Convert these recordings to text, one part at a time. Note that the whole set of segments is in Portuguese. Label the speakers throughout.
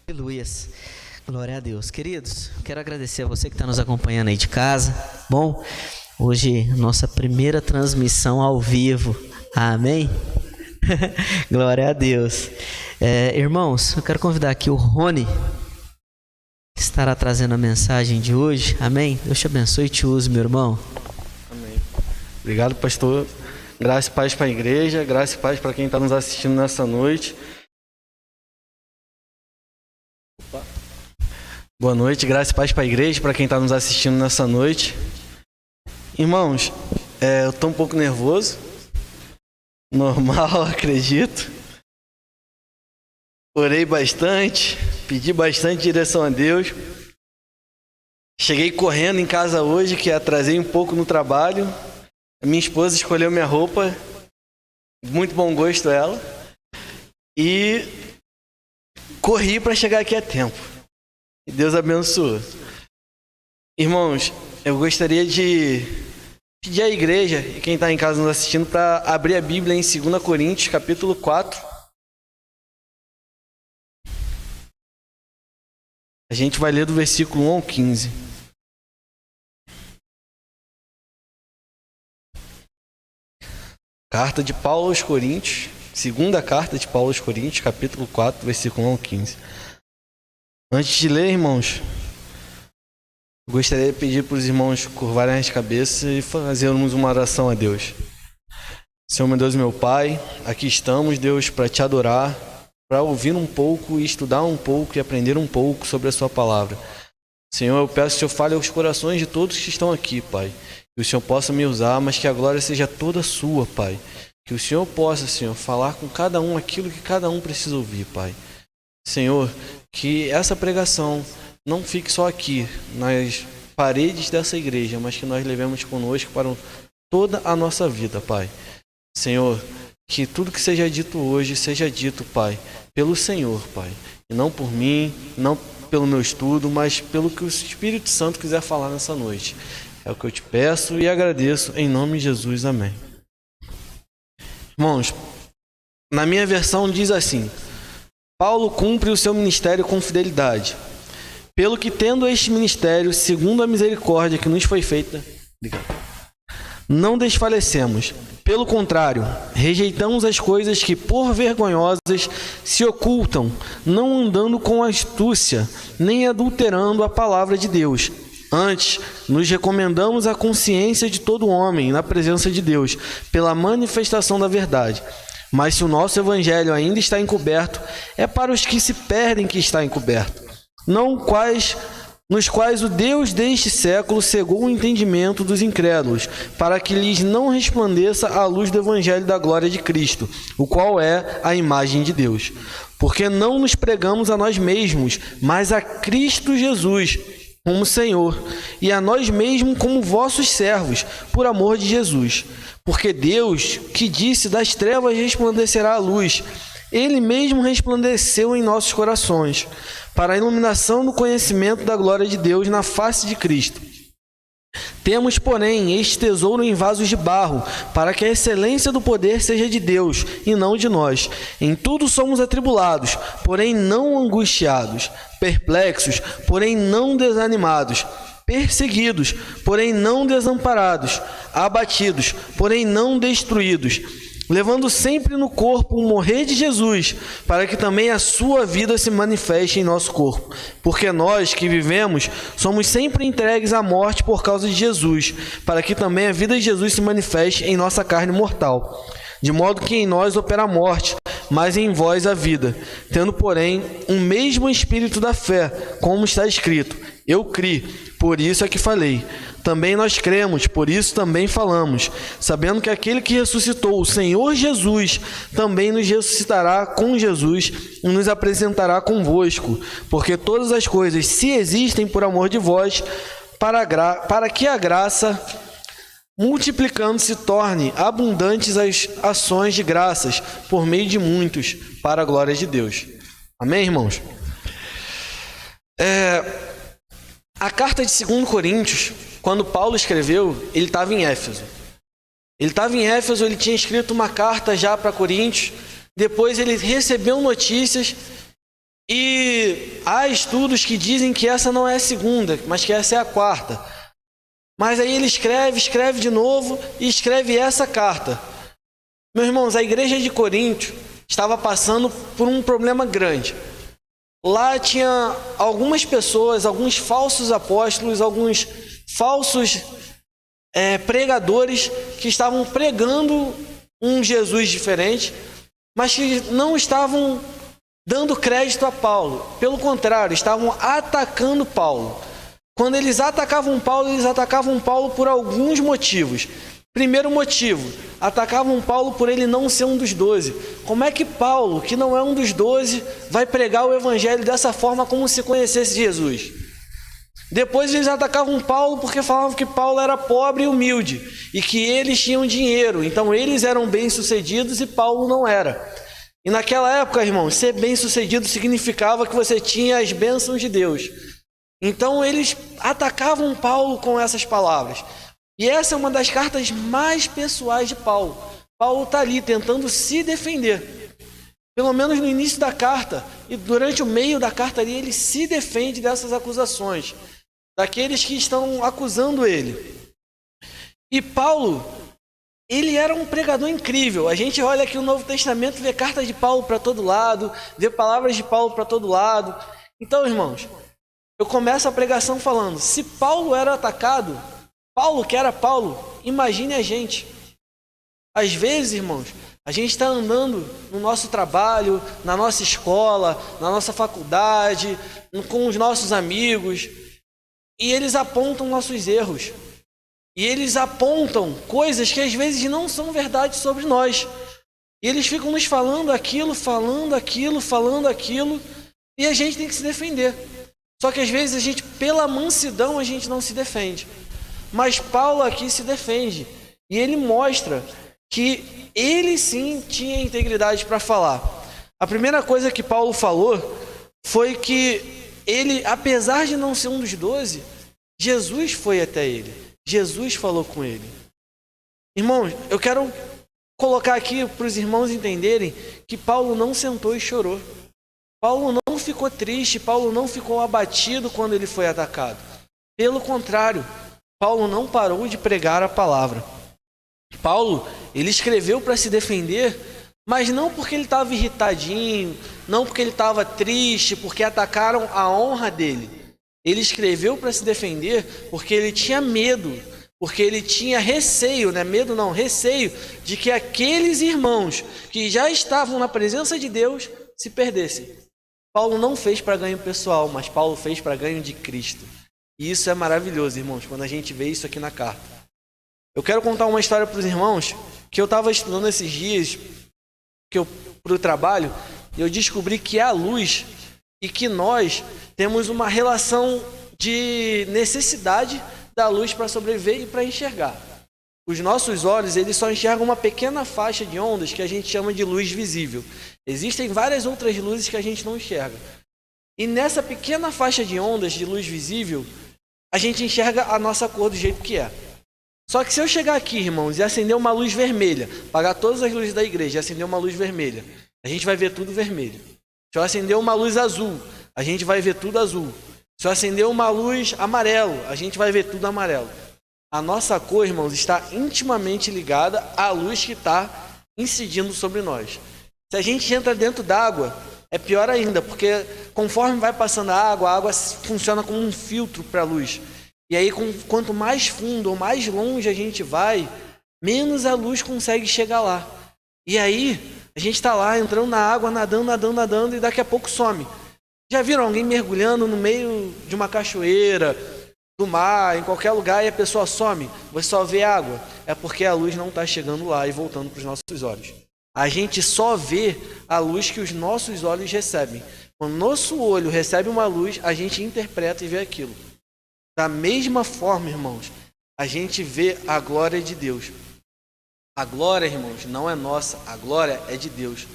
Speaker 1: Aleluias. Glória a Deus. Queridos, quero agradecer a você que está nos acompanhando aí de casa. Bom, hoje nossa primeira transmissão ao vivo. Amém? Glória a Deus. Irmãos, eu quero convidar aqui o Rony, que estará trazendo a mensagem de hoje. Amém? Deus te abençoe e te use, meu irmão.
Speaker 2: Amém. Obrigado, pastor. Graça e paz para a igreja, graça e paz para quem está nos assistindo nessa noite. Boa noite, graça e paz para a igreja, para quem está nos assistindo nessa noite. Irmãos, eu estou um pouco nervoso, normal, acredito. Orei bastante, pedi bastante direção a Deus. Cheguei correndo em casa hoje, que atrasei um pouco no trabalho. A minha esposa escolheu minha roupa, muito bom gosto ela. E corri para chegar aqui a tempo. E Deus abençoe. Irmãos, eu gostaria de pedir à igreja, e quem está em casa nos assistindo, para abrir a Bíblia em 2 Coríntios, capítulo 4. A gente vai ler do versículo 1 ao 15. Carta de Paulo aos Coríntios, segunda carta de Paulo aos Coríntios, capítulo 4, versículo 1 ao 15. Antes de ler, irmãos, eu gostaria de pedir para os irmãos curvarem as cabeças e fazermos uma oração a Deus. Senhor, meu Deus e meu Pai, aqui estamos, Deus, para te adorar, para ouvir um pouco e estudar um pouco e aprender um pouco sobre a sua palavra. Senhor, eu peço que o Senhor fale aos corações de todos que estão aqui, Pai. Que o Senhor possa me usar, mas que a glória seja toda sua, Pai. Que o Senhor possa, Senhor, falar com cada um aquilo que cada um precisa ouvir, Pai. Senhor, que essa pregação não fique só aqui, nas paredes dessa igreja, mas que nós levemos conosco para toda a nossa vida, Pai. Senhor, que tudo que seja dito hoje seja dito, Pai, pelo Senhor, Pai. E não por mim, não pelo meu estudo, mas pelo que o Espírito Santo quiser falar nessa noite. É o que eu te peço e agradeço em nome de Jesus. Amém. Irmãos, na minha versão diz assim: Paulo cumpre o seu ministério com fidelidade, pelo que, tendo este ministério, segundo a misericórdia que nos foi feita, não desfalecemos. Pelo contrário, rejeitamos as coisas que, por vergonhosas, se ocultam, não andando com astúcia, nem adulterando a palavra de Deus. Antes, nos recomendamos à consciência de todo homem na presença de Deus, pela manifestação da verdade. Mas se o nosso evangelho ainda está encoberto, é para os que se perdem que está encoberto, nos quais o Deus deste século cegou o entendimento dos incrédulos, para que lhes não resplandeça a luz do evangelho da glória de Cristo, o qual é a imagem de Deus. Porque não nos pregamos a nós mesmos, mas a Cristo Jesus como Senhor, e a nós mesmos como vossos servos, por amor de Jesus. Porque Deus, que disse, das trevas resplandecerá a luz, Ele mesmo resplandeceu em nossos corações, para a iluminação do conhecimento da glória de Deus na face de Cristo. Temos, porém, este tesouro em vasos de barro, para que a excelência do poder seja de Deus, e não de nós. Em tudo somos atribulados, porém não angustiados, perplexos, porém não desanimados, perseguidos, porém não desamparados, abatidos, porém não destruídos, levando sempre no corpo o morrer de Jesus, para que também a sua vida se manifeste em nosso corpo. Porque nós que vivemos somos sempre entregues à morte por causa de Jesus, para que também a vida de Jesus se manifeste em nossa carne mortal. De modo que em nós opera a morte, mas em vós a vida. Tendo, porém, um mesmo espírito da fé, como está escrito: eu criei, por isso é que falei. Também nós cremos, por isso também falamos, sabendo que aquele que ressuscitou o Senhor Jesus também nos ressuscitará com Jesus e nos apresentará convosco, porque todas as coisas se existem por amor de vós, para que a graça, multiplicando, se torne abundantes as ações de graças por meio de muitos, para a glória de Deus. Amém, irmãos? A carta de 2 Coríntios, quando Paulo escreveu, ele estava em Éfeso. Ele tinha escrito uma carta já para Coríntios, depois ele recebeu notícias e há estudos que dizem que essa não é a segunda, mas que essa é a quarta. Mas aí ele escreve de novo e escreve essa carta. Meus irmãos, a igreja de Corinto estava passando por um problema grande. Lá tinha algumas pessoas, alguns falsos apóstolos, alguns falsos pregadores que estavam pregando um Jesus diferente, mas que não estavam dando crédito a Paulo. Pelo contrário, estavam atacando Paulo. Quando eles atacavam Paulo por alguns motivos. Primeiro motivo, atacavam Paulo por ele não ser um dos 12. Como é que Paulo, que não é um dos 12, vai pregar o evangelho dessa forma como se conhecesse Jesus? Depois eles atacavam Paulo porque falavam que Paulo era pobre e humilde e que eles tinham dinheiro, então eles eram bem-sucedidos e Paulo não era. E naquela época, irmãos, ser bem-sucedido significava que você tinha as bênçãos de Deus. Então eles atacavam Paulo com essas palavras. E essa é uma das cartas mais pessoais de Paulo. Paulo está ali tentando se defender. Pelo menos no início da carta e durante o meio da carta ali, ele se defende dessas acusações, daqueles que estão acusando ele. E Paulo, ele era um pregador incrível. A gente olha aqui o Novo Testamento, vê cartas de Paulo para todo lado, vê palavras de Paulo para todo lado. Então, irmãos, eu começo a pregação falando, se Paulo era atacado, Paulo que era Paulo, imagine a gente. Às vezes, irmãos, a gente está andando no nosso trabalho, na nossa escola, na nossa faculdade, com os nossos amigos, e eles apontam nossos erros. E eles apontam coisas que às vezes não são verdade sobre nós. E eles ficam nos falando aquilo, e a gente tem que se defender. Só que às vezes a gente, pela mansidão, a gente não se defende. Mas Paulo aqui se defende. E ele mostra que ele sim tinha integridade para falar. A primeira coisa que Paulo falou foi que ele, apesar de não ser um dos 12, Jesus foi até ele. Jesus falou com ele. Irmãos, eu quero colocar aqui para os irmãos entenderem que Paulo não sentou e chorou. Paulo não ficou triste, Paulo não ficou abatido quando ele foi atacado. Pelo contrário, Paulo não parou de pregar a palavra. Paulo, ele escreveu para se defender, mas não porque ele estava irritadinho, não porque ele estava triste, porque atacaram a honra dele. Ele escreveu para se defender porque ele tinha medo, porque ele tinha receio, não é medo não, receio de que aqueles irmãos que já estavam na presença de Deus se perdessem. Paulo não fez para ganho pessoal, mas Paulo fez para ganho de Cristo. E isso é maravilhoso, irmãos, quando a gente vê isso aqui na carta. Eu quero contar uma história para os irmãos, que eu estava estudando esses dias para o trabalho, e eu descobri que há luz e que nós temos uma relação de necessidade da luz para sobreviver e para enxergar. Os nossos olhos, eles só enxergam uma pequena faixa de ondas que a gente chama de luz visível. Existem várias outras luzes que a gente não enxerga. E nessa pequena faixa de ondas de luz visível, a gente enxerga a nossa cor do jeito que é. Só que se eu chegar aqui, irmãos, e acender uma luz vermelha, apagar todas as luzes da igreja e acender uma luz vermelha, a gente vai ver tudo vermelho. Se eu acender uma luz azul, a gente vai ver tudo azul. Se eu acender uma luz amarelo, a gente vai ver tudo amarelo. A nossa cor, irmãos, está intimamente ligada à luz que está incidindo sobre nós. Se a gente entra dentro d'água, é pior ainda, porque conforme vai passando a água funciona como um filtro para a luz. E aí, quanto mais fundo ou mais longe a gente vai, menos a luz consegue chegar lá. E aí, a gente está lá, entrando na água, nadando, e daqui a pouco some. Já viram alguém mergulhando no meio de uma cachoeira, do mar, em qualquer lugar, e a pessoa some? Você só vê água. É porque a luz não está chegando lá e voltando para os nossos olhos. A gente só vê a luz que os nossos olhos recebem. Quando o nosso olho recebe uma luz, a gente interpreta e vê aquilo. Da mesma forma, irmãos, a gente vê a glória de Deus. A glória, irmãos, não é nossa, a glória é de Deus.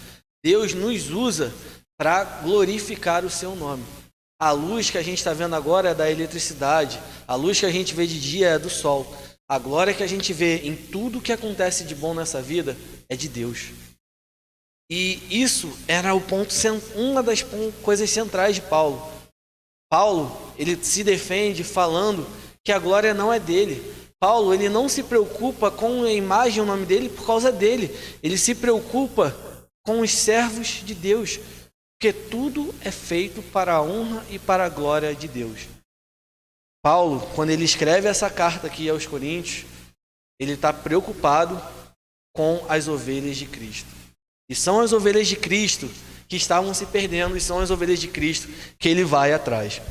Speaker 2: Deus nos usa para glorificar o seu nome. A luz que a gente está vendo agora é da eletricidade. A luz que a gente vê de dia é do sol. A glória que a gente vê em tudo que acontece de bom nessa vida é de Deus. E isso era uma das coisas centrais de Paulo. Paulo, ele se defende falando que a glória não é dele. Paulo, ele não se preocupa com a imagem, o nome dele, por causa dele. Ele se preocupa com os servos de Deus, porque tudo é feito para a honra e para a glória de Deus. Paulo, quando ele escreve essa carta aqui aos Coríntios, ele está preocupado com as ovelhas de Cristo. E são as ovelhas de Cristo que estavam se perdendo, e são as ovelhas de Cristo que ele vai atrás.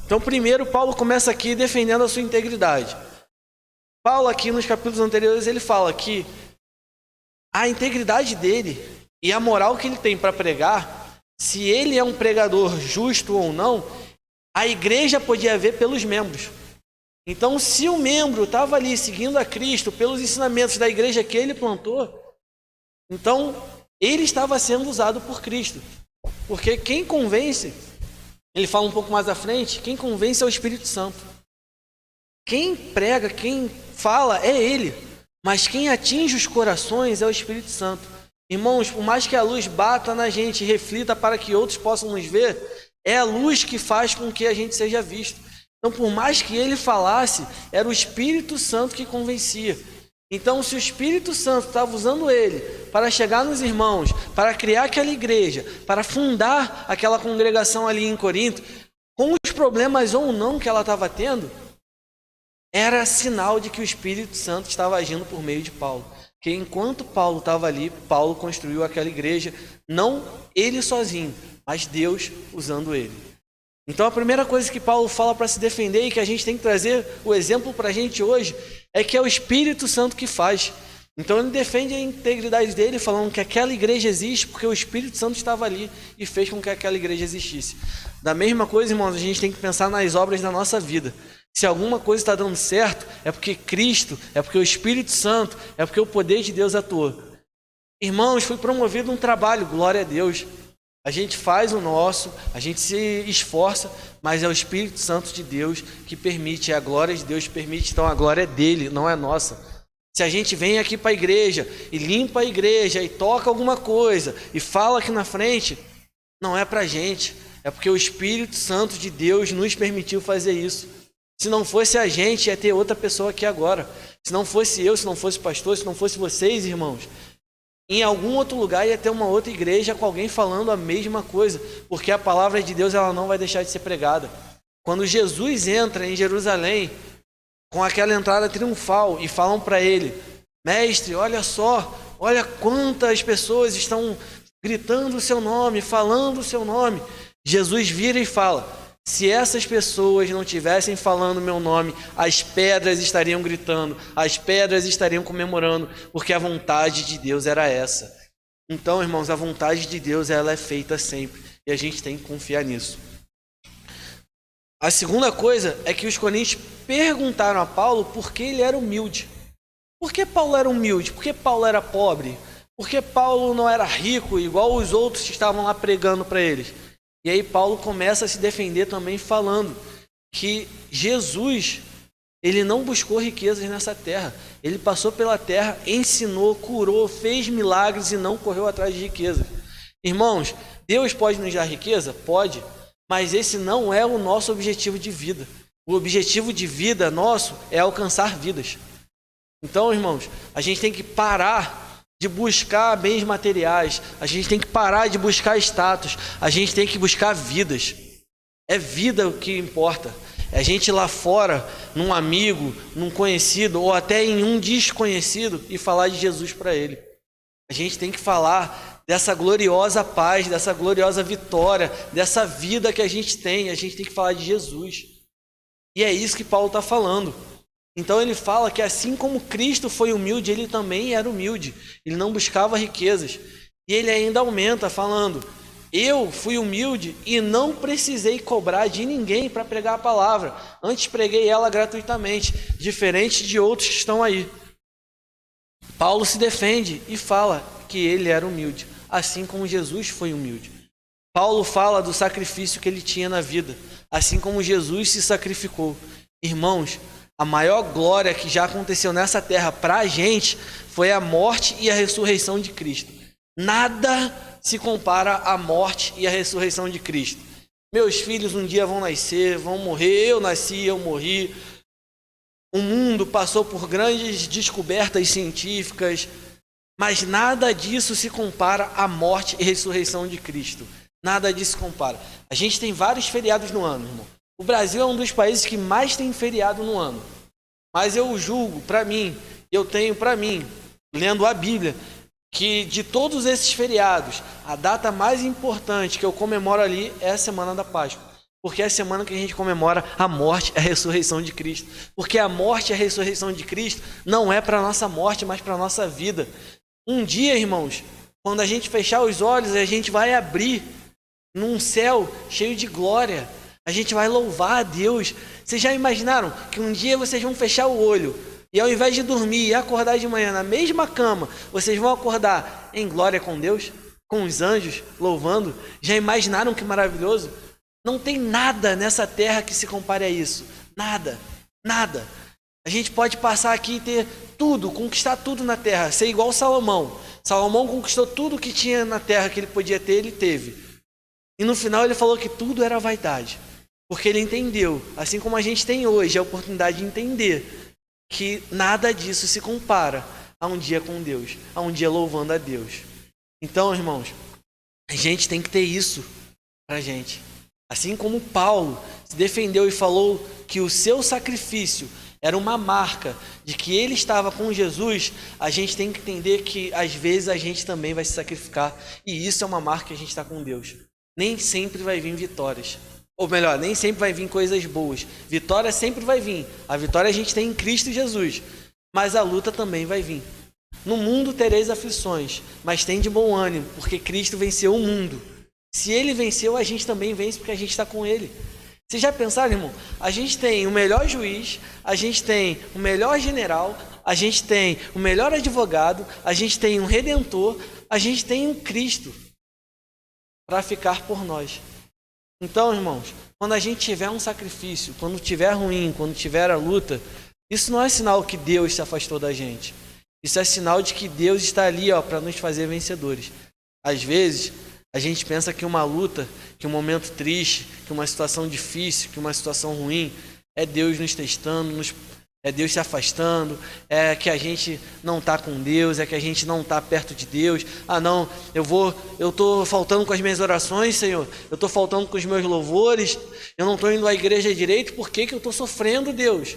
Speaker 2: Então, primeiro, Paulo começa aqui defendendo a sua integridade. Paulo, aqui nos capítulos anteriores, ele fala que a integridade dele e a moral que ele tem para pregar, se ele é um pregador justo ou não, a igreja podia ver pelos membros. Então, se o membro estava ali seguindo a Cristo pelos ensinamentos da igreja que ele plantou, então ele estava sendo usado por Cristo. Porque quem convence, ele fala um pouco mais à frente, quem convence é o Espírito Santo. Quem prega, quem fala é ele, mas quem atinge os corações é o Espírito Santo. Irmãos, por mais que a luz bata na gente e reflita para que outros possam nos ver, é a luz que faz com que a gente seja visto. Então, por mais que ele falasse, era o Espírito Santo que convencia. Então, se o Espírito Santo estava usando ele para chegar nos irmãos, para criar aquela igreja, para fundar aquela congregação ali em Corinto, com os problemas ou não que ela estava tendo, era sinal de que o Espírito Santo estava agindo por meio de Paulo. Que enquanto Paulo estava ali, Paulo construiu aquela igreja, não ele sozinho, mas Deus usando ele. Então a primeira coisa que Paulo fala para se defender e que a gente tem que trazer o exemplo para a gente hoje é que é o Espírito Santo que faz. Então ele defende a integridade dele, falando que aquela igreja existe porque o Espírito Santo estava ali e fez com que aquela igreja existisse. Da mesma coisa, irmãos, a gente tem que pensar nas obras da nossa vida. Se alguma coisa está dando certo, é porque Cristo, é porque o Espírito Santo, é porque o poder de Deus atuou. Irmãos, foi promovido um trabalho, glória a Deus. A gente faz o nosso, a gente se esforça, mas é o Espírito Santo de Deus que permite, é a glória de Deus que permite, então a glória é dele, não é nossa. Se a gente vem aqui para a igreja e limpa a igreja e toca alguma coisa e fala aqui na frente, não é para a gente, é porque o Espírito Santo de Deus nos permitiu fazer isso. Se não fosse a gente, ia ter outra pessoa aqui agora. Se não fosse eu, se não fosse o pastor, se não fosse vocês, irmãos, em algum outro lugar ia ter uma outra igreja com alguém falando a mesma coisa, porque a palavra de Deus ela não vai deixar de ser pregada. Quando Jesus entra em Jerusalém, com aquela entrada triunfal, e falam para ele, mestre, olha só, olha quantas pessoas estão gritando o seu nome, falando o seu nome. Jesus vira e fala, se essas pessoas não estivessem falando o meu nome, as pedras estariam gritando, as pedras estariam comemorando, porque a vontade de Deus era essa. Então, irmãos, a vontade de Deus ela é feita sempre, e a gente tem que confiar nisso. A segunda coisa é que os coríntios perguntaram a Paulo por que ele era humilde. Por que Paulo era humilde? Por que Paulo era pobre? Por que Paulo não era rico, igual os outros que estavam lá pregando para eles? E aí Paulo começa a se defender também falando que Jesus, ele não buscou riquezas nessa terra. Ele passou pela terra, ensinou, curou, fez milagres e não correu atrás de riquezas. Irmãos, Deus pode nos dar riqueza? Pode, mas esse não é o nosso objetivo de vida. O objetivo de vida nosso é alcançar vidas. Então, irmãos, a gente tem que parar de buscar bens materiais, a gente tem que parar de buscar status, a gente tem que buscar vidas. É vida o que importa. É a gente ir lá fora, num amigo, num conhecido, ou até em um desconhecido, e falar de Jesus para ele. A gente tem que falar dessa gloriosa paz, dessa gloriosa vitória, dessa vida que a gente tem que falar de Jesus. E é isso que Paulo está falando. Então ele fala que assim como Cristo foi humilde, ele também era humilde. Ele não buscava riquezas. E ele ainda aumenta falando, eu fui humilde e não precisei cobrar de ninguém para pregar a palavra. Antes preguei ela gratuitamente, diferente de outros que estão aí. Paulo se defende e fala que ele era humilde, assim como Jesus foi humilde. Paulo fala do sacrifício que ele tinha na vida, assim como Jesus se sacrificou. Irmãos, a maior glória que já aconteceu nessa terra para a gente foi a morte e a ressurreição de Cristo. Nada se compara à morte e à ressurreição de Cristo. Meus filhos um dia vão nascer, vão morrer, eu nasci, eu morri. O mundo passou por grandes descobertas científicas, mas nada disso se compara à morte e ressurreição de Cristo. Nada disso se compara. A gente tem vários feriados no ano, irmão. O Brasil é um dos países que mais tem feriado no ano. Mas eu julgo, eu tenho para mim, lendo a Bíblia, que de todos esses feriados, a data mais importante que eu comemoro ali é a Semana da Páscoa. Porque é a semana que a gente comemora a morte e a ressurreição de Cristo. Porque a morte e a ressurreição de Cristo não é para a nossa morte, mas para a nossa vida. Um dia, irmãos, quando a gente fechar os olhos, a gente vai abrir num céu cheio de glória. A gente vai louvar a Deus. Vocês já imaginaram que um dia vocês vão fechar o olho e ao invés de dormir e acordar de manhã na mesma cama, vocês vão acordar em glória com Deus, com os anjos, louvando? Já imaginaram que maravilhoso? Não tem nada nessa terra que se compare a isso. Nada, nada. A gente pode passar aqui e ter tudo, conquistar tudo na terra, ser igual Salomão. Salomão conquistou tudo que tinha na terra que ele podia ter, ele teve. E no final ele falou que tudo era vaidade. Porque ele entendeu, assim como a gente tem hoje a oportunidade de entender, que nada disso se compara a um dia com Deus, a um dia louvando a Deus. Então, irmãos, a gente tem que ter isso pra gente. Assim como Paulo se defendeu e falou que o seu sacrifício era uma marca de que ele estava com Jesus, a gente tem que entender que às vezes a gente também vai se sacrificar, e isso é uma marca que a gente está com Deus. Nem sempre vai vir vitórias, ou melhor, nem sempre vai vir coisas boas. Vitória sempre vai vir, a vitória a gente tem em Cristo Jesus, mas a luta também vai vir. No mundo tereis aflições, mas tem de bom ânimo, porque Cristo venceu o mundo. Se ele venceu, a gente também vence, porque a gente está com ele. Vocês já pensaram, irmão? A gente tem o melhor juiz, a gente tem o melhor general, a gente tem o melhor advogado, a gente tem um redentor, a gente tem um Cristo para ficar por nós. Então, irmãos, quando a gente tiver um sacrifício, quando tiver ruim, quando tiver a luta, isso não é sinal que Deus se afastou da gente. Isso é sinal de que Deus está ali, para nos fazer vencedores. Às vezes, a gente pensa que uma luta, que um momento triste, que uma situação difícil, que uma situação ruim, é Deus nos testando, é Deus se afastando, é que a gente não está com Deus, é que a gente não está perto de Deus. Ah não, eu estou faltando com as minhas orações, Senhor, eu estou faltando com os meus louvores, eu não estou indo à igreja direito, por que eu estou sofrendo, Deus?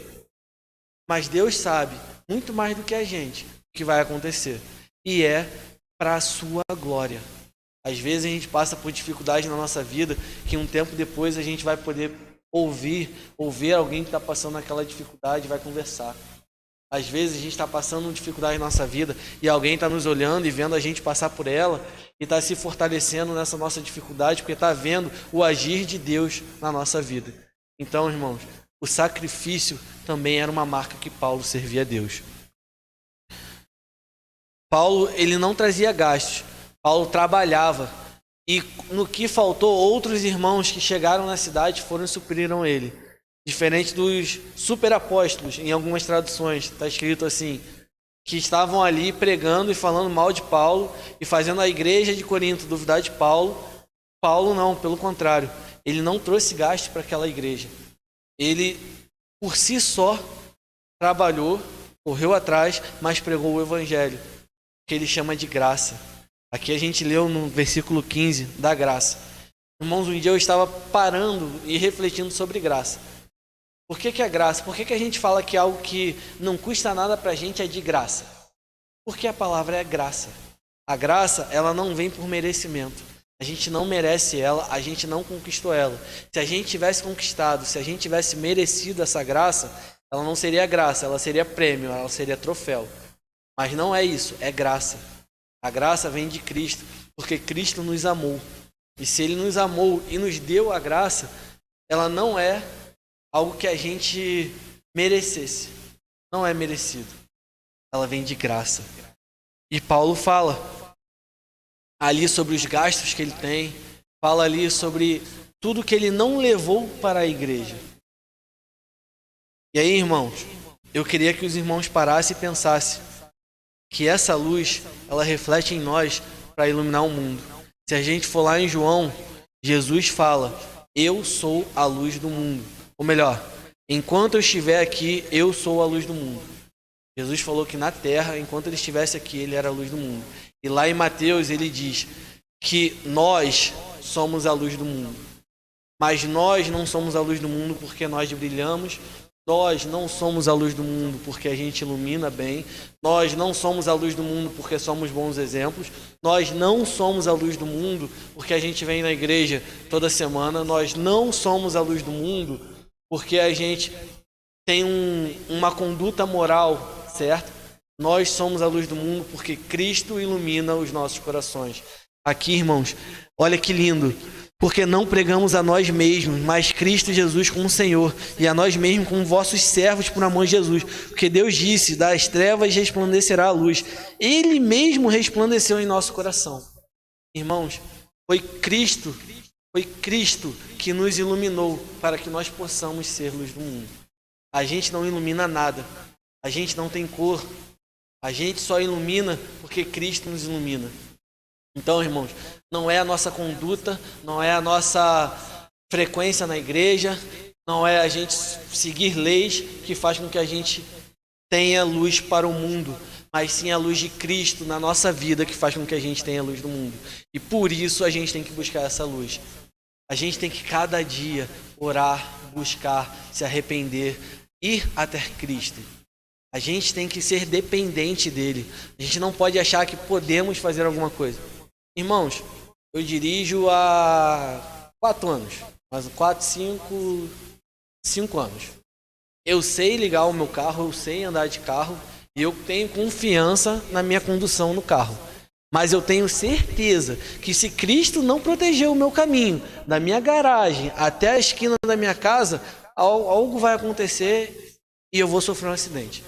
Speaker 2: Mas Deus sabe, muito mais do que a gente, o que vai acontecer, e é para a sua glória. Às vezes a gente passa por dificuldades na nossa vida que um tempo depois a gente vai poder ouvir alguém que está passando aquela dificuldade e vai conversar. Às vezes a gente está passando dificuldade na nossa vida e alguém está nos olhando e vendo a gente passar por ela e está se fortalecendo nessa nossa dificuldade porque está vendo o agir de Deus na nossa vida. Então, irmãos, o sacrifício também era uma marca que Paulo servia a Deus. Paulo, ele não trazia gastos. Paulo trabalhava e no que faltou, outros irmãos que chegaram na cidade foram e supriram ele. Diferente dos superapóstolos, em algumas traduções, está escrito assim, que estavam ali pregando e falando mal de Paulo e fazendo a igreja de Corinto duvidar de Paulo. Paulo não, pelo contrário, ele não trouxe gasto para aquela igreja. Ele, por si só, trabalhou, correu atrás, mas pregou o evangelho, que ele chama de graça. Aqui a gente leu no versículo 15, da graça. Irmãos, um dia eu estava parando e refletindo sobre graça. Por que é graça? Por que a gente fala que algo que não custa nada para a gente é de graça? Porque a palavra é graça. A graça, ela não vem por merecimento. A gente não merece ela, a gente não conquistou ela. Se a gente tivesse conquistado, se a gente tivesse merecido essa graça, ela não seria graça, ela seria prêmio, ela seria troféu. Mas não é isso, é graça. A graça vem de Cristo, porque Cristo nos amou. E se Ele nos amou e nos deu a graça, ela não é algo que a gente merecesse. Não é merecido. Ela vem de graça. E Paulo fala ali sobre os gastos que ele tem, fala ali sobre tudo que ele não levou para a igreja. E aí, irmãos, eu queria que os irmãos parassem e pensassem que essa luz, ela reflete em nós para iluminar o mundo. Se a gente for lá em João, Jesus fala eu sou a luz do mundo. Ou melhor, enquanto eu estiver aqui, eu sou a luz do mundo. Jesus falou que na terra, enquanto ele estivesse aqui, ele era a luz do mundo. E lá em Mateus ele diz que nós somos a luz do mundo. Mas nós não somos a luz do mundo porque nós brilhamos. Nós não somos a luz do mundo porque a gente ilumina bem. Nós não somos a luz do mundo porque somos bons exemplos. Nós não somos a luz do mundo porque a gente vem na igreja toda semana. Nós não somos a luz do mundo porque a gente tem uma conduta moral certa. Nós somos a luz do mundo porque Cristo ilumina os nossos corações. Aqui, irmãos, olha que lindo. Porque não pregamos a nós mesmos, mas Cristo Jesus como Senhor, e a nós mesmos como vossos servos por amor de Jesus. Porque Deus disse, das trevas resplandecerá a luz. Ele mesmo resplandeceu em nosso coração. Irmãos, foi Cristo que nos iluminou para que nós possamos ser luz do mundo. A gente não ilumina nada, a gente não tem cor, a gente só ilumina porque Cristo nos ilumina. Então, irmãos, não é a nossa conduta, não é a nossa frequência na igreja, não é a gente seguir leis que faz com que a gente tenha luz para o mundo, mas sim a luz de Cristo na nossa vida que faz com que a gente tenha a luz do mundo. E por isso a gente tem que buscar essa luz. A gente tem que cada dia orar, buscar, se arrepender, ir até Cristo. A gente tem que ser dependente dele. A gente não pode achar que podemos fazer alguma coisa. Irmãos, eu dirijo há 4 anos, mas 5 anos. Eu sei ligar o meu carro, eu sei andar de carro e eu tenho confiança na minha condução no carro. Mas eu tenho certeza que se Cristo não proteger o meu caminho, da minha garagem até a esquina da minha casa, algo vai acontecer e eu vou sofrer um acidente.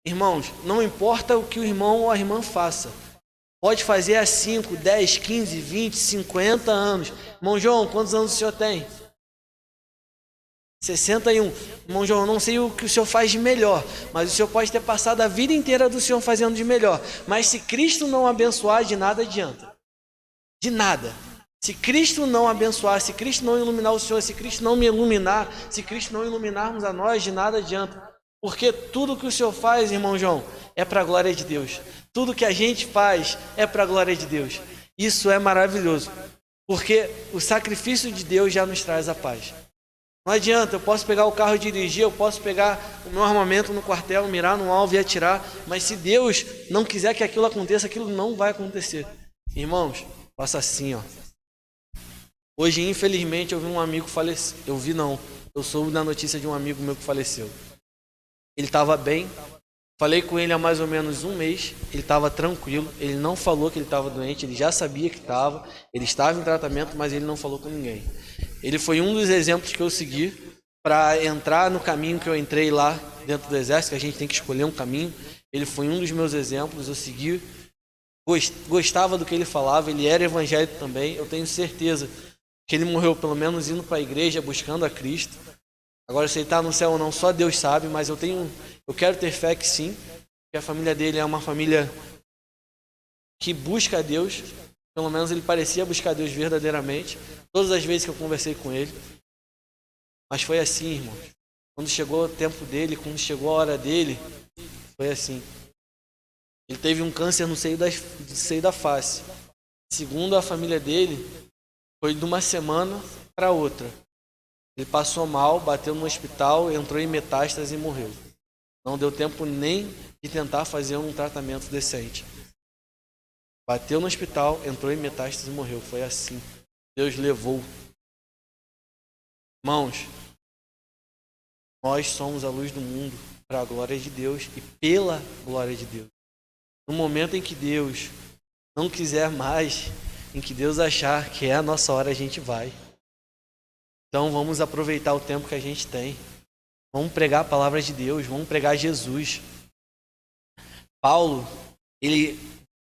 Speaker 2: Irmãos, não importa o que o irmão ou a irmã faça. Pode fazer há 5, 10, 15, 20, 50 anos. Irmão João, quantos anos o senhor tem? 61. Irmão João, eu não sei o que o senhor faz de melhor, mas o senhor pode ter passado a vida inteira do senhor fazendo de melhor. Mas se Cristo não abençoar, de nada adianta. De nada. Se Cristo não abençoar, se Cristo não iluminar o senhor, se Cristo não me iluminar, se Cristo não iluminarmos a nós, de nada adianta. Porque tudo que o senhor faz, irmão João, é para a glória de Deus. Tudo que a gente faz é para a glória de Deus. Isso é maravilhoso. Porque o sacrifício de Deus já nos traz a paz. Não adianta, eu posso pegar o carro e dirigir, eu posso pegar o meu armamento no quartel, mirar no alvo e atirar. Mas se Deus não quiser que aquilo aconteça, aquilo não vai acontecer. Irmãos, faça assim, ó. Hoje, infelizmente, eu vi um amigo falecer. Eu soube da notícia de um amigo meu que faleceu. Ele estava bem, falei com ele há mais ou menos 1 mês, ele estava tranquilo, ele não falou que ele estava doente, ele já sabia que estava, ele estava em tratamento, mas ele não falou com ninguém. Ele foi um dos exemplos que eu segui para entrar no caminho que eu entrei lá dentro do exército, que a gente tem que escolher um caminho. Ele foi um dos meus exemplos, eu segui, gostava do que ele falava, ele era evangélico também, eu tenho certeza que ele morreu pelo menos indo para a igreja, buscando a Cristo. Agora, se ele está no céu ou não, só Deus sabe, mas eu quero ter fé que sim, que a família dele é uma família que busca a Deus, pelo menos ele parecia buscar a Deus verdadeiramente, todas as vezes que eu conversei com ele. Mas foi assim, irmão. Quando chegou o tempo dele, quando chegou a hora dele, foi assim. Ele teve um câncer no seio da face. Segundo a família dele, foi de uma semana para outra. Ele passou mal, bateu no hospital, entrou em metástase e morreu. Não deu tempo nem de tentar fazer um tratamento decente. Bateu no hospital, entrou em metástase e morreu. Foi assim. Deus levou. Irmãos, nós somos a luz do mundo para a glória de Deus e pela glória de Deus. No momento em que Deus não quiser mais, em que Deus achar que é a nossa hora, a gente vai. Então vamos aproveitar o tempo que a gente tem. Vamos pregar a palavra de Deus, vamos pregar Jesus. Paulo, ele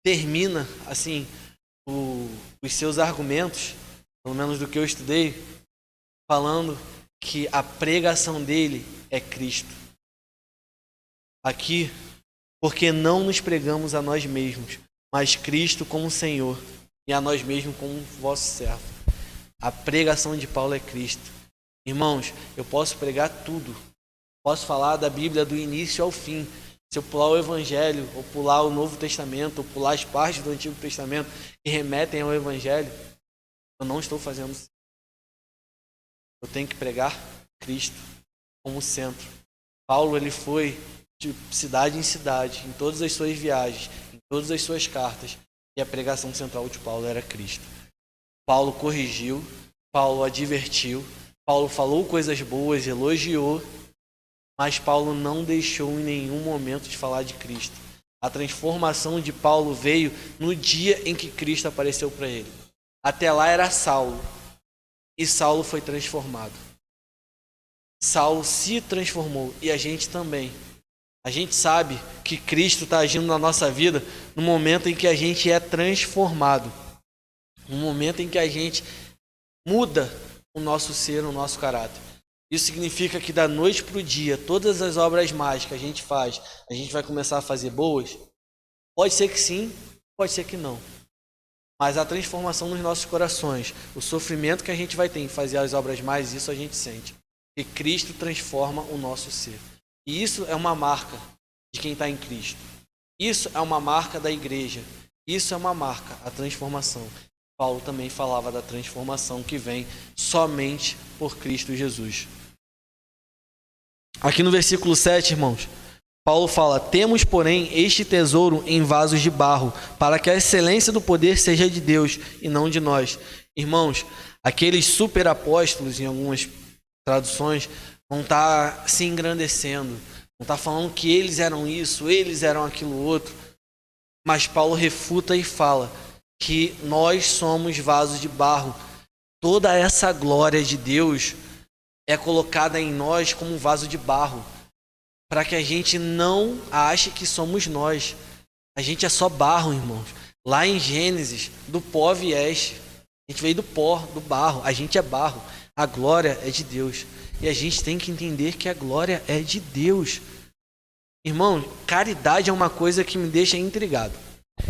Speaker 2: termina assim os seus argumentos, pelo menos do que eu estudei, falando que a pregação dele é Cristo. Aqui, porque não nos pregamos a nós mesmos, mas Cristo como Senhor e a nós mesmos como vosso servo. A pregação de Paulo é Cristo. Irmãos, eu posso pregar tudo. Posso falar da Bíblia do início ao fim. Se eu pular o Evangelho, ou pular o Novo Testamento, ou pular as partes do Antigo Testamento que remetem ao Evangelho, eu não estou fazendo isso. Eu tenho que pregar Cristo como centro. Paulo, ele foi de cidade em cidade, em todas as suas viagens, em todas as suas cartas, e a pregação central de Paulo era Cristo. Paulo corrigiu, Paulo advertiu, Paulo falou coisas boas, elogiou, mas Paulo não deixou em nenhum momento de falar de Cristo. A transformação de Paulo veio no dia em que Cristo apareceu para ele. Até lá era Saulo, e Saulo foi transformado. Saulo se transformou, e a gente também. A gente sabe que Cristo está agindo na nossa vida no momento em que a gente é transformado. No momento em que a gente muda o nosso ser, o nosso caráter. Isso significa que da noite para o dia, todas as obras más que a gente faz, a gente vai começar a fazer boas? Pode ser que sim, pode ser que não. Mas a transformação nos nossos corações, o sofrimento que a gente vai ter em fazer as obras más, isso a gente sente. E Cristo transforma o nosso ser. E isso é uma marca de quem está em Cristo. Isso é uma marca da igreja. Isso é uma marca, a transformação. Paulo também falava da transformação que vem somente por Cristo Jesus. Aqui no versículo 7, irmãos, Paulo fala: temos, porém, este tesouro em vasos de barro, para que a excelência do poder seja de Deus e não de nós. Irmãos, aqueles super apóstolos, em algumas traduções, vão estar se engrandecendo, vão estar falando que eles eram isso, eles eram aquilo outro. Mas Paulo refuta e fala que nós somos vasos de barro. Toda essa glória de Deus é colocada em nós como um vaso de barro, para que a gente não ache que somos nós. A gente é só barro, irmãos. Lá em Gênesis, do pó vieste. A gente veio do pó, do barro. A gente é barro. A glória é de Deus. E a gente tem que entender que a glória é de Deus. Irmão, caridade é uma coisa que me deixa intrigado.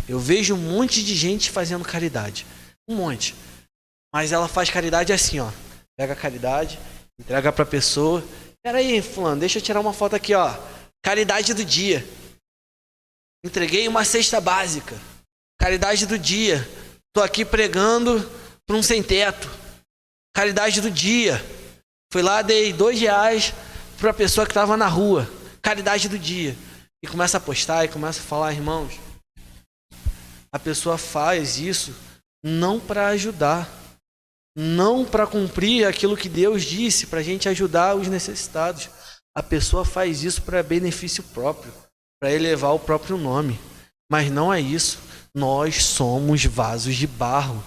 Speaker 2: Eu vejo um monte de gente fazendo caridade. Um monte. Mas ela faz caridade assim, ó. Pega a caridade, entrega para a pessoa. Peraí, fulano, deixa eu tirar uma foto aqui, ó. Caridade do dia. Entreguei uma cesta básica. Caridade do dia. Tô aqui pregando para um sem teto. Caridade do dia. Fui lá, dei R$2 para a pessoa que estava na rua. Caridade do dia. E começa a postar e começa a falar, irmãos. A pessoa faz isso não para ajudar. Não para cumprir aquilo que Deus disse, para a gente ajudar os necessitados. A pessoa faz isso para benefício próprio, para elevar o próprio nome. Mas não é isso. Nós somos vasos de barro.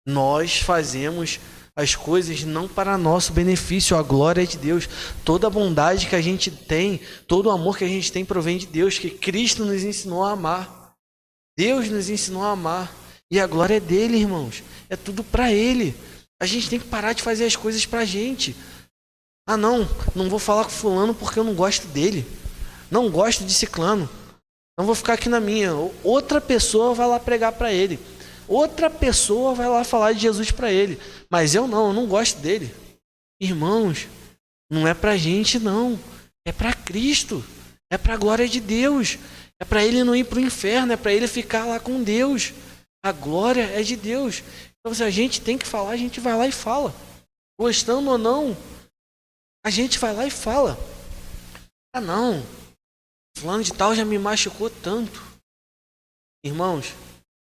Speaker 2: Nós fazemos as coisas não para nosso benefício. A glória é de Deus. Toda a bondade que a gente tem, todo o amor que a gente tem provém de Deus, que Cristo nos ensinou a amar. Deus nos ensinou a amar. E a glória é dele, irmãos. É tudo para ele. A gente tem que parar de fazer as coisas pra gente. Ah, não vou falar com fulano porque eu não gosto dele. Não gosto de ciclano. Não vou ficar aqui na minha. Outra pessoa vai lá pregar para ele. Outra pessoa vai lá falar de Jesus para ele. Mas eu não gosto dele. Irmãos, não é pra gente não. É para Cristo. É para a glória de Deus. É para ele não ir para o inferno. É para ele ficar lá com Deus. A glória é de Deus. Então, se a gente tem que falar, a gente vai lá e fala. Gostando ou não, a gente vai lá e fala. Ah, não. Fulano de tal já me machucou tanto. Irmãos,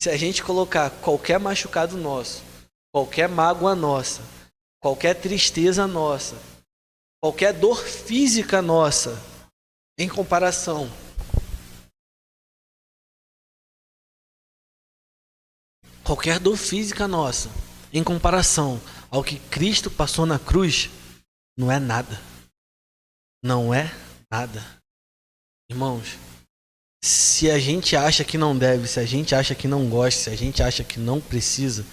Speaker 2: se a gente colocar qualquer machucado nosso, qualquer mágoa nossa, qualquer tristeza nossa, qualquer dor física nossa, em comparação qualquer dor física nossa, em comparação ao que Cristo passou na cruz, não é nada. Não é nada. Irmãos, se a gente acha que não deve, se a gente acha que não gosta, se a gente acha que não precisa,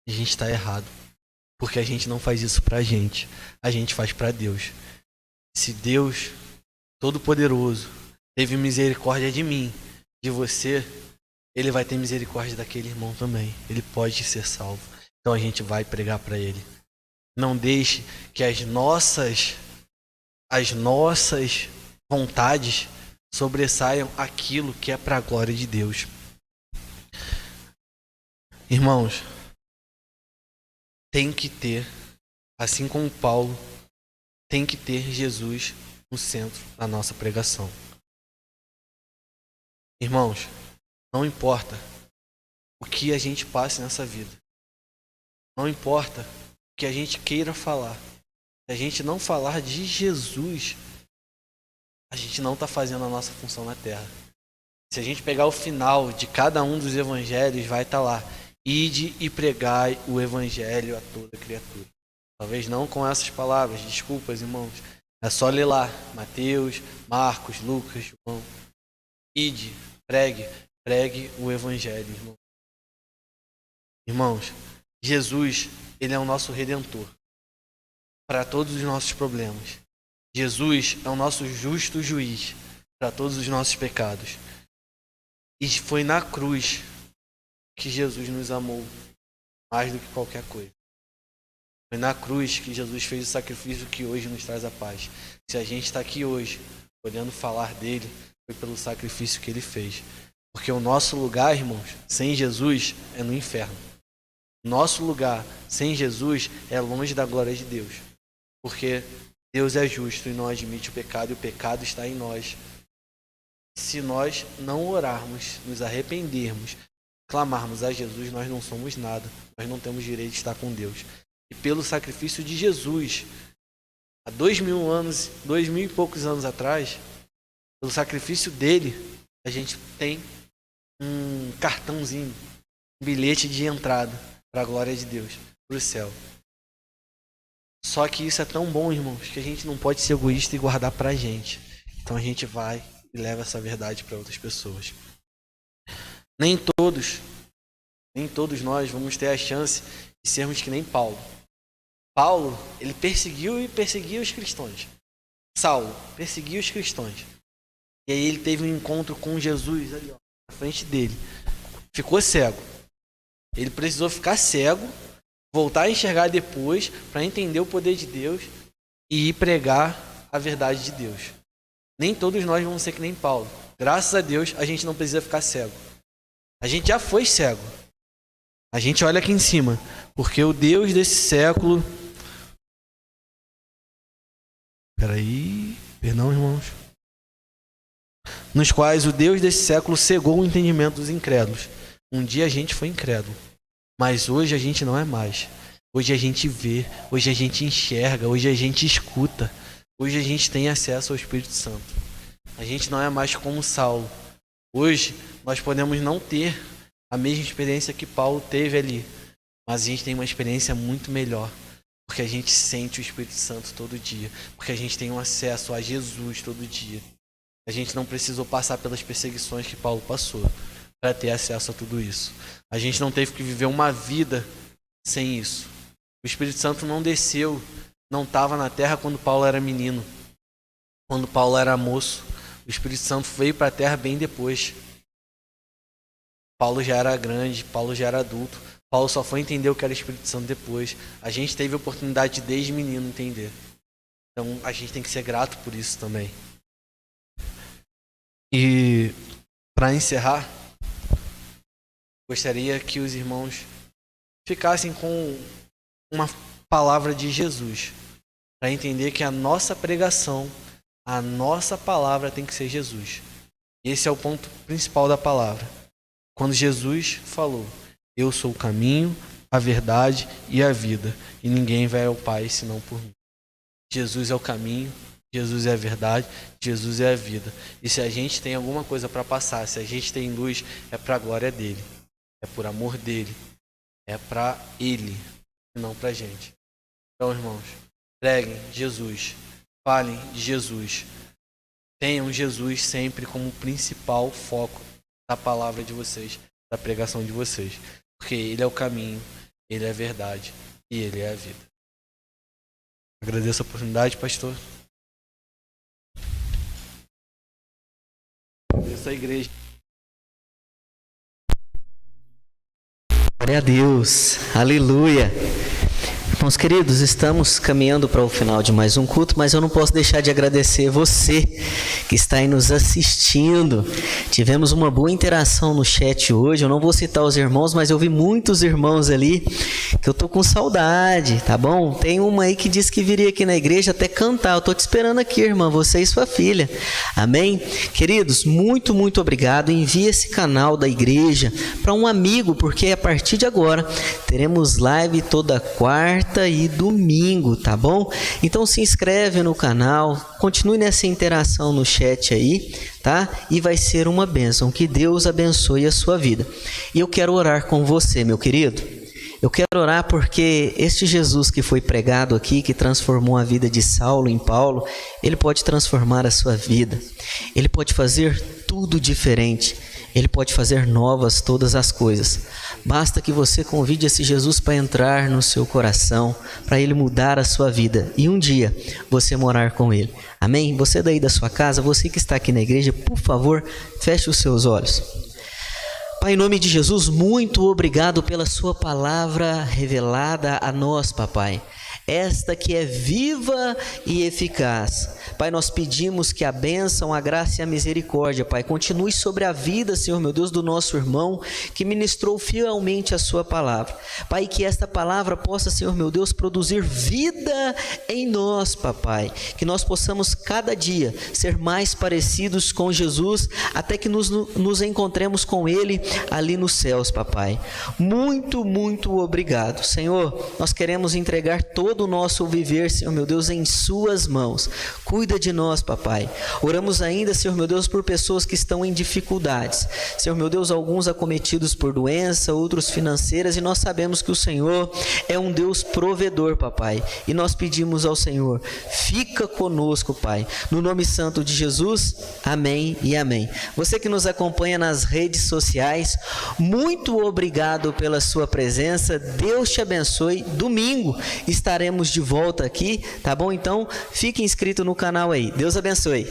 Speaker 2: a gente está errado. Porque a gente não faz isso pra gente. A gente faz pra Deus. Se Deus, Todo-Poderoso, teve misericórdia de mim, de você, Ele vai ter misericórdia daquele irmão também. Ele pode ser salvo. Então a gente vai pregar para ele. Não deixe que as nossas vontades sobressaiam aquilo que é para a glória de Deus. Irmãos, tem que ter, assim como Paulo, tem que ter Jesus no centro da nossa pregação. Irmãos, não importa o que a gente passe nessa vida. Não importa o que a gente queira falar. Se a gente não falar de Jesus, a gente não está fazendo a nossa função na terra. Se a gente pegar o final de cada um dos evangelhos, vai estar lá: ide e pregai o evangelho a toda criatura. Talvez não com essas palavras, desculpas, irmãos. É só ler lá: Mateus, Marcos, Lucas, João. Ide, pregue o evangelho, irmão. Irmãos, Jesus, ele é o nosso redentor para todos os nossos problemas. Jesus é o nosso justo juiz para todos os nossos pecados. E foi na cruz que Jesus nos amou mais do que qualquer coisa. Foi na cruz que Jesus fez o sacrifício que hoje nos traz a paz. Se a gente está aqui hoje, podendo falar dele, foi pelo sacrifício que ele fez. Porque o nosso lugar, irmãos, sem Jesus é no inferno. Nosso lugar sem Jesus é longe da glória de Deus. Porque Deus é justo e não admite o pecado, e o pecado está em nós. Se nós não orarmos, nos arrependermos, clamarmos a Jesus, nós não somos nada. Nós não temos direito de estar com Deus. E pelo sacrifício de Jesus, há 2000 anos, 2000 e poucos anos atrás, pelo sacrifício dele, a gente tem um cartãozinho, um bilhete de entrada para a glória de Deus, para o céu. Só que isso é tão bom, irmãos, que a gente não pode ser egoísta e guardar para a gente. Então a gente vai e leva essa verdade para outras pessoas. Nem todos nós vamos ter a chance de sermos que nem Paulo. Paulo, ele perseguiu os cristãos. Saulo perseguiu os cristãos. E aí ele teve um encontro com Jesus ali, ó, na frente dele. Ficou cego. Ele precisou ficar cego, voltar a enxergar depois, para entender o poder de Deus e ir pregar a verdade de Deus. Nem todos nós vamos ser que nem Paulo. Graças a Deus, a gente não precisa ficar cego. A gente já foi cego. A gente olha aqui em cima, porque o Deus desse século... Perdão, irmãos. Nos quais o Deus desse século cegou o entendimento dos incrédulos. Um dia a gente foi incrédulo, mas hoje a gente não é mais. Hoje a gente vê, hoje a gente enxerga, hoje a gente escuta. Hoje a gente tem acesso ao Espírito Santo. A gente não é mais como Saulo. Hoje nós podemos não ter a mesma experiência que Paulo teve ali, mas a gente tem uma experiência muito melhor, porque a gente sente o Espírito Santo todo dia, porque a gente tem um acesso a Jesus todo dia. A gente não precisou passar pelas perseguições que Paulo passou para ter acesso a tudo isso. A gente não teve que viver uma vida sem isso. O Espírito Santo não desceu, não estava na terra quando Paulo era menino, quando Paulo era moço. O Espírito Santo veio para a terra bem depois. Paulo já era grande, Paulo já era adulto. Paulo só foi entender o que era o Espírito Santo depois. A gente teve a oportunidade de, desde menino, entender. Então a gente tem que ser grato por isso também. E para encerrar, gostaria que os irmãos ficassem com uma palavra de Jesus, para entender que a nossa pregação, a nossa palavra tem que ser Jesus. Esse é o ponto principal da palavra. Quando Jesus falou: eu sou o caminho, a verdade e a vida, e ninguém vai ao Pai senão por mim. Jesus é o caminho, Jesus é a verdade, Jesus é a vida. E se a gente tem alguma coisa para passar, se a gente tem luz, é para a glória dele, é por amor dele, é para ele, e não para a gente. Então, irmãos, preguem Jesus, falem de Jesus, tenham Jesus sempre como principal foco da palavra de vocês, da pregação de vocês, porque ele é o caminho, ele é a verdade e ele é a vida. Agradeço a oportunidade, pastor. Agradeço a igreja.
Speaker 1: Glória a Deus. Aleluia. Irmãos queridos, estamos caminhando para o final de mais um culto, mas eu não posso deixar de agradecer você que está aí nos assistindo. Tivemos uma boa interação no chat hoje. Eu não vou citar os irmãos, mas eu vi muitos irmãos ali que eu tô com saudade, tá bom? Tem uma aí que disse que viria aqui na igreja até cantar. Eu tô te esperando aqui, irmã, você e sua filha. Amém? Queridos, muito obrigado. Envie esse canal da igreja para um amigo, porque a partir de agora teremos live toda quarta e domingo, tá bom? Então se inscreve no canal, continue nessa interação no chat aí, tá? E vai ser uma bênção. Que Deus abençoe a sua vida. E eu quero orar com você, meu querido. Eu quero orar porque este Jesus que foi pregado aqui, que transformou a vida de Saulo em Paulo, ele pode transformar a sua vida. Ele pode fazer tudo diferente. Ele pode fazer novas todas as coisas. Basta que você convide esse Jesus para entrar no seu coração, para ele mudar a sua vida e um dia você morar com ele. Amém? Você daí da sua casa, você que está aqui na igreja, por favor, feche os seus olhos. Pai, em nome de Jesus, muito obrigado pela sua palavra revelada a nós, papai. Esta que é viva e eficaz. Pai, nós pedimos que a bênção, a graça e a misericórdia, Pai, continue sobre a vida, Senhor meu Deus, do nosso irmão que ministrou fielmente a sua palavra. Pai, que esta palavra possa, Senhor meu Deus, produzir vida em nós, papai. Que nós possamos cada dia ser mais parecidos com Jesus, até que nos encontremos com Ele ali nos céus, papai. Muito obrigado. Senhor, nós queremos entregar todo o nosso viver, Senhor meu Deus, em suas mãos. Cuida de nós, papai. Oramos ainda, Senhor meu Deus, por pessoas que estão em dificuldades. Senhor meu Deus, alguns acometidos por doença, outros financeiras, e nós sabemos que o Senhor é um Deus provedor, papai. E nós pedimos ao Senhor, fica conosco, Pai. No nome santo de Jesus, amém e amém. Você que nos acompanha nas redes sociais, muito obrigado pela sua presença. Deus te abençoe. Domingo estaremos de volta aqui, tá bom? Então, fique inscrito no canal aí. Deus abençoe.